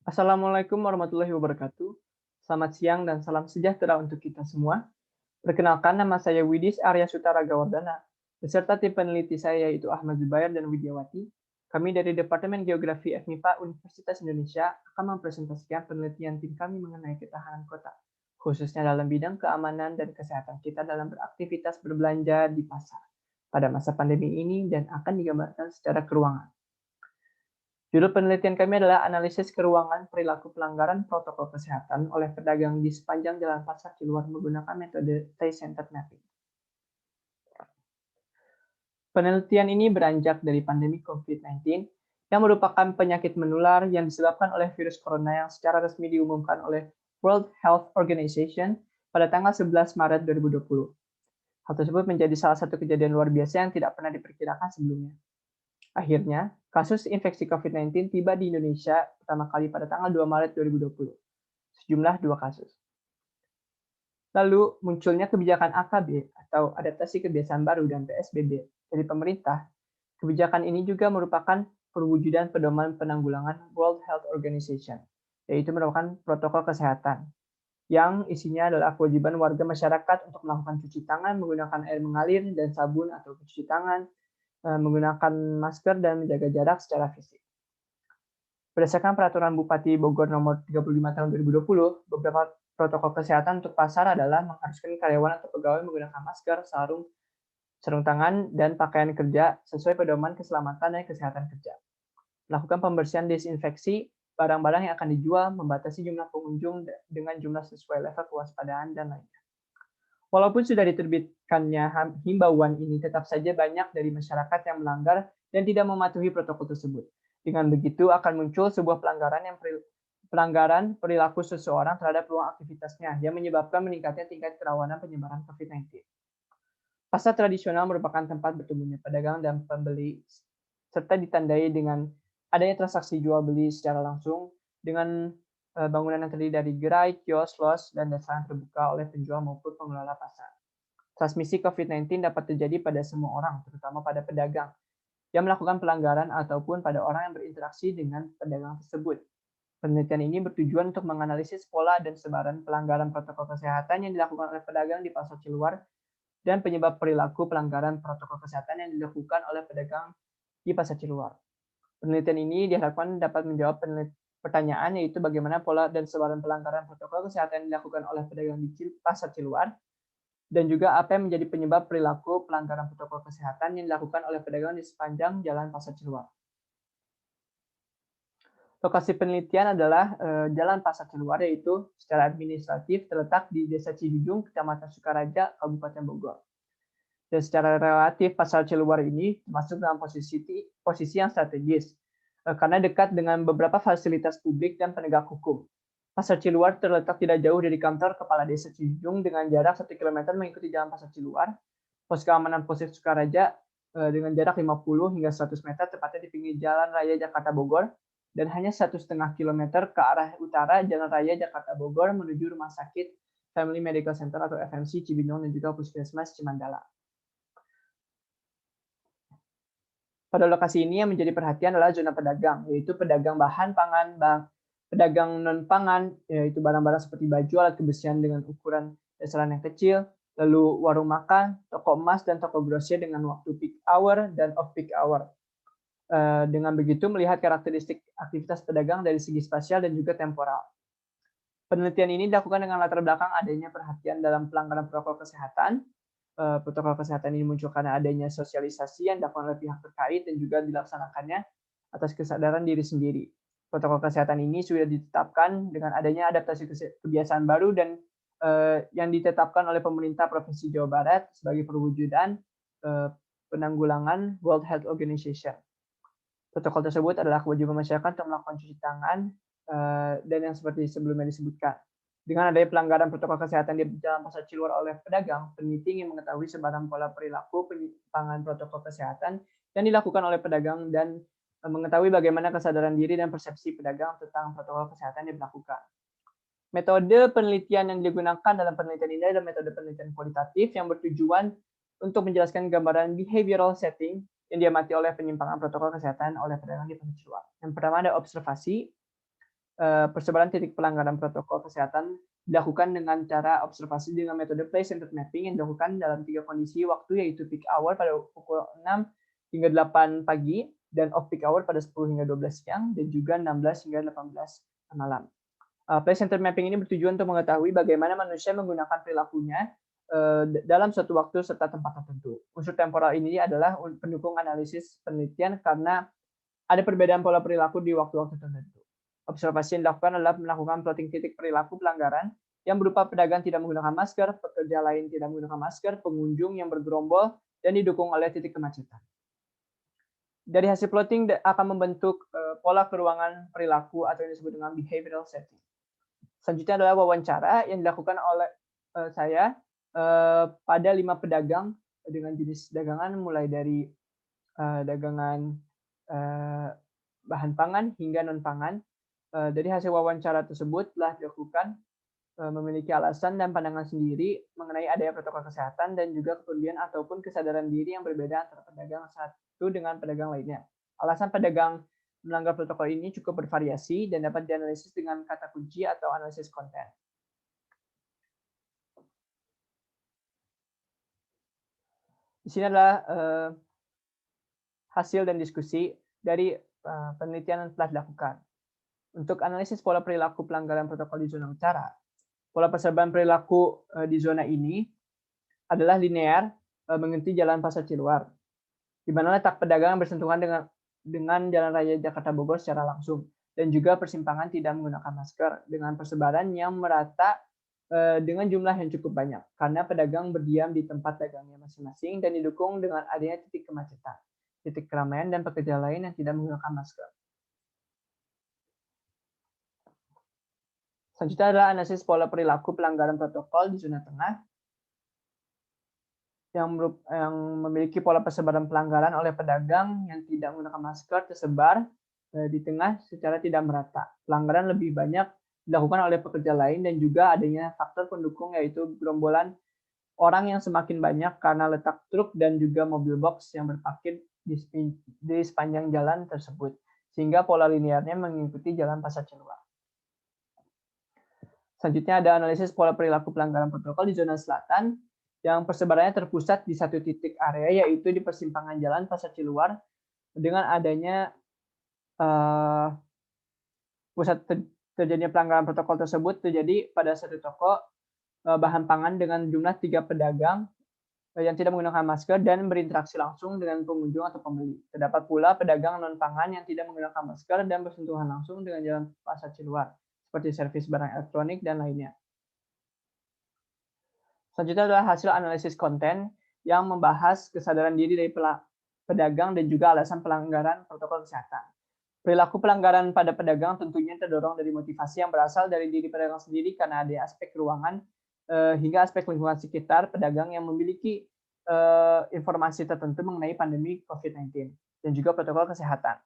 Assalamualaikum warahmatullahi wabarakatuh. Selamat siang dan salam sejahtera untuk kita semua. Perkenalkan, nama saya Widis Arya Sutara Gawardana. Beserta tim peneliti saya yaitu Ahmad Zubair dan Widiawati. Kami dari Departemen Geografi FMIPA Universitas Indonesia akan mempresentasikan penelitian tim kami mengenai ketahanan kota, khususnya dalam bidang keamanan dan kesehatan kita dalam beraktivitas berbelanja di pasar pada masa pandemi ini dan akan digambarkan secara keruangan. Judul penelitian kami adalah analisis keruangan perilaku pelanggaran protokol kesehatan oleh pedagang di sepanjang jalan pasar Ciluar menggunakan metode Tay-centered mapping. Penelitian ini beranjak dari pandemi COVID-19 yang merupakan penyakit menular yang disebabkan oleh virus corona yang secara resmi diumumkan oleh World Health Organization pada tanggal 11 Maret 2020. Hal tersebut menjadi salah satu kejadian luar biasa yang tidak pernah diperkirakan sebelumnya. Akhirnya, kasus infeksi COVID-19 tiba di Indonesia pertama kali pada tanggal 2 Maret 2020, sejumlah 2 kasus. Lalu munculnya kebijakan AKB atau adaptasi kebiasaan baru dan PSBB dari pemerintah. Kebijakan ini juga merupakan perwujudan pedoman penanggulangan World Health Organization, yaitu merupakan protokol kesehatan yang isinya adalah kewajiban warga masyarakat untuk melakukan cuci tangan menggunakan air mengalir dan sabun atau cuci tangan, menggunakan masker dan menjaga jarak secara fisik. Berdasarkan Peraturan Bupati Bogor Nomor 35 Tahun 2020, beberapa protokol kesehatan untuk pasar adalah mengharuskan karyawan atau pegawai menggunakan masker, sarung tangan, dan pakaian kerja sesuai pedoman keselamatan dan kesehatan kerja. Melakukan pembersihan desinfeksi barang-barang yang akan dijual, membatasi jumlah pengunjung dengan jumlah sesuai level kewaspadaan, dan lainnya. Walaupun sudah diterbitkannya himbauan ini, tetap saja banyak dari masyarakat yang melanggar dan tidak mematuhi protokol tersebut. Dengan begitu akan muncul sebuah pelanggaran perilaku seseorang terhadap ruang aktivitasnya yang menyebabkan meningkatnya tingkat kerawanan penyebaran COVID-19. Pasar tradisional merupakan tempat bertemunya pedagang dan pembeli serta ditandai dengan adanya transaksi jual beli secara langsung dengan bangunan yang terdiri dari gerai, kios, los, dan dasaran terbuka oleh penjual maupun pengelola pasar. Transmisi COVID-19 dapat terjadi pada semua orang, terutama pada pedagang yang melakukan pelanggaran ataupun pada orang yang berinteraksi dengan pedagang tersebut. Penelitian ini bertujuan untuk menganalisis pola dan sebaran pelanggaran protokol kesehatan yang dilakukan oleh pedagang di pasar Ciluar dan penyebab perilaku pelanggaran protokol kesehatan yang dilakukan oleh pedagang di pasar Ciluar. Penelitian ini diharapkan dapat menjawab pertanyaan, yaitu bagaimana pola dan sebaran pelanggaran protokol kesehatan yang dilakukan oleh pedagang di pasar Ciluar, dan juga apa yang menjadi penyebab perilaku pelanggaran protokol kesehatan yang dilakukan oleh pedagang di sepanjang jalan pasar Ciluar. Lokasi penelitian adalah Jalan Pasar Ciluar, yaitu secara administratif terletak di Desa Cijujung, Kecamatan Sukaraja, Kabupaten Bogor. Dan secara relatif Pasar Ciluar ini masuk dalam posisi yang strategis karena dekat dengan beberapa fasilitas publik dan penegak hukum. Pasar Ciluar terletak tidak jauh dari kantor Kepala Desa Cijujung dengan jarak 1 km mengikuti Jalan Pasar Ciluar. Pos keamanan Polsek Sukaraja dengan jarak 50 hingga 100 meter tepatnya di pinggir Jalan Raya Jakarta Bogor, dan hanya 1,5 km ke arah utara Jalan Raya Jakarta Bogor menuju Rumah Sakit Family Medical Center atau FMC Cibinong dan juga Puskesmas Cimandala. Pada lokasi ini yang menjadi perhatian adalah zona pedagang, yaitu pedagang bahan pangan, pedagang non-pangan, yaitu barang-barang seperti baju, alat kebersihan dengan ukuran dasaran yang kecil, lalu warung makan, toko emas, dan toko grosir dengan waktu peak hour dan off-peak hour. Dengan begitu melihat karakteristik aktivitas pedagang dari segi spasial dan juga temporal. Penelitian ini dilakukan dengan latar belakang adanya perhatian dalam pelanggaran protokol kesehatan. Protokol kesehatan ini muncul karena adanya sosialisasi yang dilakukan oleh pihak terkait dan juga dilaksanakannya atas kesadaran diri sendiri. Protokol kesehatan ini sudah ditetapkan dengan adanya adaptasi kebiasaan baru dan yang ditetapkan oleh pemerintah Provinsi Jawa Barat sebagai perwujudan penanggulangan World Health Organization. Protokol tersebut adalah kewajiban masyarakat untuk melakukan cuci tangan dan yang seperti sebelumnya disebutkan. Dengan adanya pelanggaran protokol kesehatan di Jalan Pasar Ciluar oleh pedagang, peneliti ingin mengetahui sebaran pola perilaku penyimpangan protokol kesehatan yang dilakukan oleh pedagang dan mengetahui bagaimana kesadaran diri dan persepsi pedagang tentang protokol kesehatan yang dilakukan. Metode penelitian yang digunakan dalam penelitian ini adalah metode penelitian kualitatif yang bertujuan untuk menjelaskan gambaran behavioral setting yang diamati oleh penyimpangan protokol kesehatan oleh pedagang di pasar Ciluar. Yang pertama ada observasi. persebaran titik pelanggaran protokol kesehatan dilakukan dengan cara observasi dengan metode place-centered mapping yang dilakukan dalam 3 kondisi waktu, yaitu peak hour pada pukul 6 hingga 8 pagi, dan off peak hour pada 10 hingga 12 siang, dan juga 16 hingga 18 malam. Place-centered mapping ini bertujuan untuk mengetahui bagaimana manusia menggunakan perilakunya dalam suatu waktu serta tempat tertentu. Unsur temporal ini adalah pendukung analisis penelitian karena ada perbedaan pola perilaku di waktu-waktu tertentu. Observasi yang dilakukan adalah melakukan plotting titik perilaku pelanggaran yang berupa pedagang tidak menggunakan masker, pekerja lain tidak menggunakan masker, pengunjung yang bergerombol, dan didukung oleh titik kemacetan. Dari hasil plotting akan membentuk pola keruangan perilaku atau yang disebut dengan behavioral setting. Selanjutnya adalah wawancara yang dilakukan oleh saya pada 5 pedagang dengan jenis dagangan mulai dari dagangan bahan pangan hingga non-pangan. Dari hasil wawancara tersebut telah dilakukan memiliki alasan dan pandangan sendiri mengenai adanya protokol kesehatan dan juga kepedulian ataupun kesadaran diri yang berbeda antara pedagang satu dengan pedagang lainnya. Alasan pedagang melanggar protokol ini cukup bervariasi dan dapat dianalisis dengan kata kunci atau analisis konten. Di sini adalah hasil dan diskusi dari penelitian yang telah dilakukan. Untuk analisis pola perilaku pelanggaran protokol di zona utara, pola persebaran perilaku di zona ini adalah linear mengikuti jalan Pasar Ciluar, di mana letak pedagang bersentuhan dengan Jalan Raya Jakarta Bogor secara langsung, dan juga persimpangan tidak menggunakan masker dengan persebaran yang merata dengan jumlah yang cukup banyak, karena pedagang berdiam di tempat dagangnya masing-masing dan didukung dengan adanya titik kemacetan, titik keramaian, dan pekerja lain yang tidak menggunakan masker. Selanjutnya adalah analisis pola perilaku pelanggaran protokol di zona tengah yang memiliki pola persebaran pelanggaran oleh pedagang yang tidak menggunakan masker tersebar di tengah secara tidak merata. Pelanggaran lebih banyak dilakukan oleh pekerja lain dan juga adanya faktor pendukung, yaitu gerombolan orang yang semakin banyak karena letak truk dan juga mobil box yang berparkir di sepanjang jalan tersebut, sehingga pola linearnya mengikuti jalan Pasar Ciluar. Selanjutnya ada analisis pola perilaku pelanggaran protokol di zona selatan yang persebarannya terpusat di satu titik area, yaitu di persimpangan jalan Pasar Ciluar, dengan adanya pusat terjadinya pelanggaran protokol tersebut terjadi pada satu toko bahan pangan dengan jumlah 3 pedagang yang tidak menggunakan masker dan berinteraksi langsung dengan pengunjung atau pembeli. Terdapat pula pedagang non-pangan yang tidak menggunakan masker dan bersentuhan langsung dengan jalan Pasar Ciluar, seperti servis barang elektronik dan lainnya. Selanjutnya adalah hasil analisis konten yang membahas kesadaran diri dari pedagang dan juga alasan pelanggaran protokol kesehatan. Perilaku pelanggaran pada pedagang tentunya terdorong dari motivasi yang berasal dari diri pedagang sendiri karena ada aspek ruangan hingga aspek lingkungan sekitar pedagang yang memiliki informasi tertentu mengenai pandemi COVID-19 dan juga protokol kesehatan.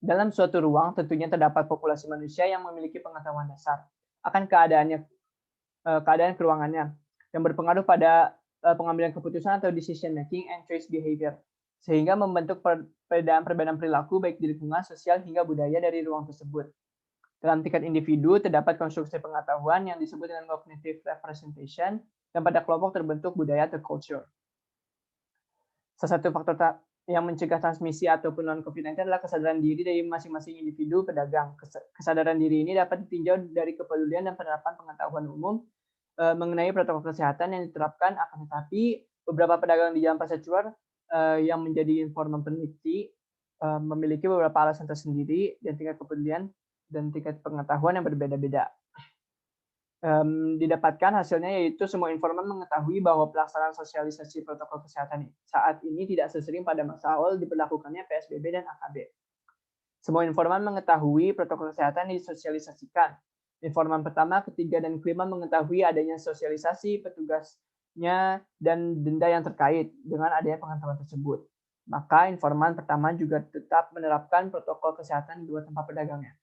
Dalam suatu ruang tentunya terdapat populasi manusia yang memiliki pengetahuan dasar akan keadaan keruangannya yang berpengaruh pada pengambilan keputusan atau decision making and choice behavior, sehingga membentuk perbedaan perilaku baik di lingkungan sosial hingga budaya dari ruang tersebut. Dalam tingkat individu terdapat konstruksi pengetahuan yang disebut dengan cognitive representation, dan pada kelompok terbentuk budaya atau culture. Salah satu faktor yang mencegah transmisi ataupun non-COVID-19 adalah kesadaran diri dari masing-masing individu pedagang. Kesadaran diri ini dapat ditinjau dari kepedulian dan penerapan pengetahuan umum mengenai protokol kesehatan yang diterapkan, akan tetapi beberapa pedagang di Jalan Pasar Ciluar yang menjadi informan peneliti memiliki beberapa alasan tersendiri dan tingkat kepedulian dan tingkat pengetahuan yang berbeda-beda. Didapatkan hasilnya yaitu semua informan mengetahui bahwa pelaksanaan sosialisasi protokol kesehatan saat ini tidak sesering pada masa awal diberlakukannya PSBB dan AKB. Semua informan mengetahui protokol kesehatan disosialisasikan. Informan pertama, ketiga, dan kelima mengetahui adanya sosialisasi petugasnya dan denda yang terkait dengan adanya pengetahuan tersebut. Maka informan pertama juga tetap menerapkan protokol kesehatan di dua tempat pedagangnya.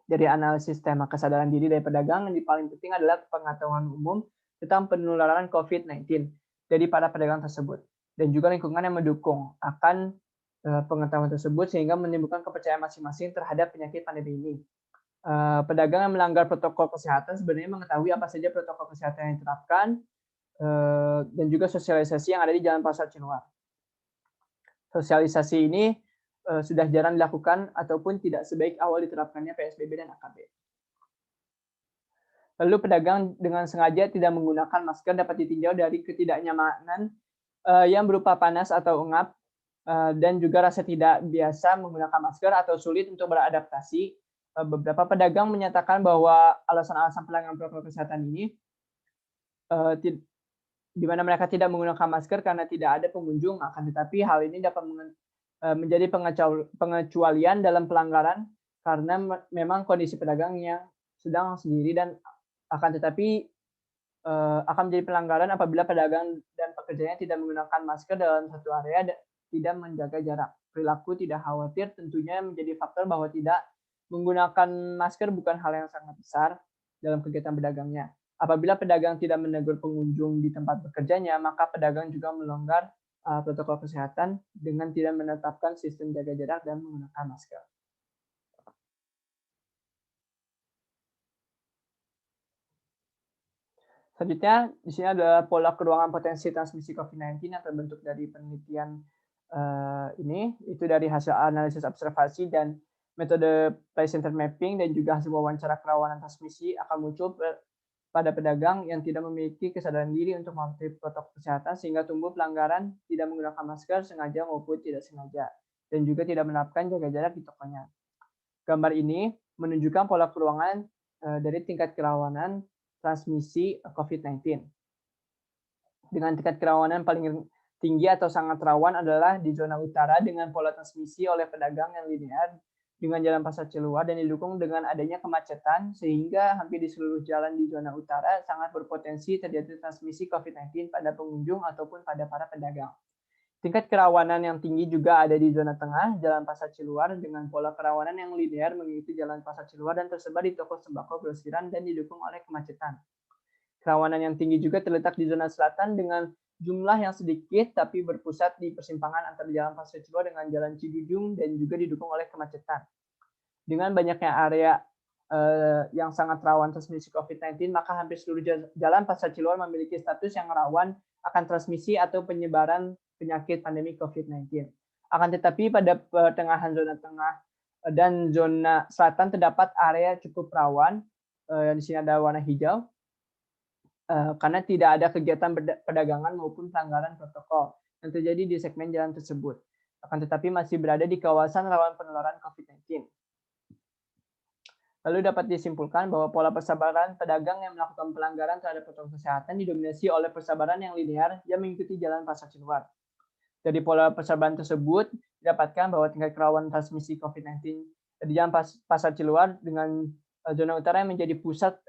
Dari analisis tema kesadaran diri dari pedagang, yang paling penting adalah pengetahuan umum tentang penularan COVID-19 dari para pedagang tersebut, dan juga lingkungan yang mendukung akan pengetahuan tersebut sehingga menimbulkan kepercayaan masing-masing terhadap penyakit pandemi ini. Pedagang yang melanggar protokol kesehatan sebenarnya mengetahui apa saja protokol kesehatan yang diterapkan, dan juga sosialisasi yang ada di Jalan Pasar Cinuar. Sosialisasi ini sudah jarang dilakukan ataupun tidak sebaik awal diterapkannya PSBB dan AKB. Lalu pedagang dengan sengaja tidak menggunakan masker dapat ditinjau dari ketidaknyamanan yang berupa panas atau engap, dan juga rasa tidak biasa menggunakan masker atau sulit untuk beradaptasi. Beberapa pedagang menyatakan bahwa alasan-alasan pelanggaran protokol kesehatan ini, di mana mereka tidak menggunakan masker karena tidak ada pengunjung, akan tetapi hal ini dapat menjadi pengecualian dalam pelanggaran karena memang kondisi pedagang yang sedang sendiri, dan akan tetapi akan menjadi pelanggaran apabila pedagang dan pekerjanya tidak menggunakan masker dalam satu area dan tidak menjaga jarak. Perilaku tidak khawatir tentunya menjadi faktor bahwa tidak menggunakan masker bukan hal yang sangat besar dalam kegiatan pedagangnya. Apabila pedagang tidak menegur pengunjung di tempat bekerjanya, maka pedagang juga melanggar protokol kesehatan dengan tidak menetapkan sistem jaga jarak dan menggunakan masker. Selanjutnya, di sini adalah pola keruangan potensi transmisi COVID-19 yang terbentuk dari penelitian ini, itu dari hasil analisis observasi dan metode place-centered mapping, dan juga hasil wawancara kerawanan transmisi akan muncul pada pedagang yang tidak memiliki kesadaran diri untuk mematuhi protokol kesehatan sehingga tumbuh pelanggaran tidak menggunakan masker sengaja maupun tidak sengaja, dan juga tidak menerapkan jaga jarak di tokonya. Gambar ini menunjukkan pola keruangan dari tingkat kerawanan transmisi COVID-19. Dengan tingkat kerawanan paling tinggi atau sangat rawan adalah di zona utara dengan pola transmisi oleh pedagang yang linear dengan Jalan Pasar Ciluar dan didukung dengan adanya kemacetan sehingga hampir di seluruh jalan di zona utara sangat berpotensi terjadi transmisi COVID-19 pada pengunjung ataupun pada para pedagang. Tingkat kerawanan yang tinggi juga ada di zona tengah Jalan Pasar Ciluar dengan pola kerawanan yang linear mengikuti Jalan Pasar Ciluar dan tersebar di toko sembako grosiran dan didukung oleh kemacetan. Kerawanan yang tinggi juga terletak di zona selatan dengan jumlah yang sedikit tapi berpusat di persimpangan antara Jalan Pasar Ciluar dengan Jalan Cidujung dan juga didukung oleh kemacetan. Dengan banyaknya area yang sangat rawan transmisi COVID-19, maka hampir seluruh Jalan Pasar Ciluar memiliki status yang rawan akan transmisi atau penyebaran penyakit pandemi COVID-19. Akan tetapi pada pertengahan zona tengah dan zona selatan terdapat area cukup rawan, di sini ada warna hijau, karena tidak ada kegiatan perdagangan maupun pelanggaran protokol yang terjadi di segmen jalan tersebut. Akan tetapi masih berada di kawasan rawan penularan COVID-19. Lalu dapat disimpulkan bahwa pola persabaran pedagang yang melakukan pelanggaran terhadap protokol kesehatan didominasi oleh persabaran yang linear yang mengikuti Jalan Pasar Ciluar. Dari pola persabaran tersebut didapatkan bahwa tingkat kerawanan transmisi COVID-19 di Jalan Pasar Ciluar dengan zona utara yang menjadi pusat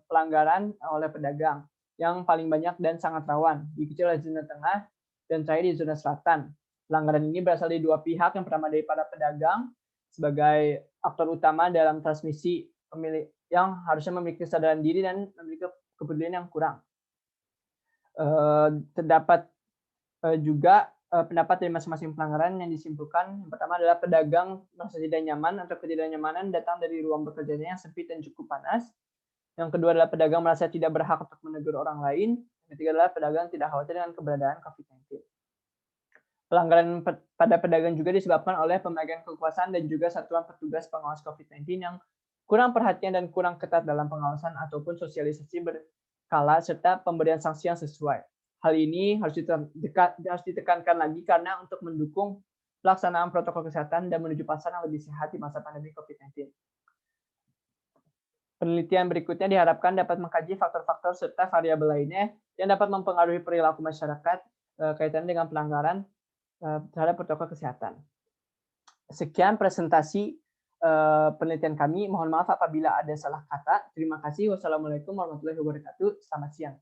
pelanggaran oleh pedagang yang paling banyak dan sangat rawan, diikuti oleh zona tengah dan terakhir di zona selatan. Pelanggaran ini berasal dari dua pihak, yang pertama dari para pedagang sebagai aktor utama dalam transmisi yang harusnya memiliki kesadaran diri dan memiliki kepedulian yang kurang. Terdapat juga pendapat dari masing-masing pelanggaran yang disimpulkan. Yang pertama adalah pedagang merasa tidak nyaman atau ketidaknyamanan datang dari ruang bekerjanya yang sempit dan cukup panas. Yang kedua adalah pedagang merasa tidak berhak untuk menegur orang lain. Yang ketiga adalah pedagang tidak khawatir dengan keberadaan COVID-19. Pelanggaran pada pedagang juga disebabkan oleh pemegang kekuasaan dan juga satuan petugas pengawas COVID-19 yang kurang perhatian dan kurang ketat dalam pengawasan ataupun sosialisasi berkala serta pemberian sanksi yang sesuai. Hal ini harus ditekankan lagi karena untuk mendukung pelaksanaan protokol kesehatan dan menuju pasar yang lebih sehat di masa pandemi COVID-19. Penelitian berikutnya diharapkan dapat mengkaji faktor-faktor serta variabel lainnya yang dapat mempengaruhi perilaku masyarakat kaitannya dengan pelanggaran terhadap protokol kesehatan. Sekian presentasi penelitian kami. Mohon maaf apabila ada salah kata. Terima kasih. Wassalamualaikum warahmatullahi wabarakatuh. Selamat siang.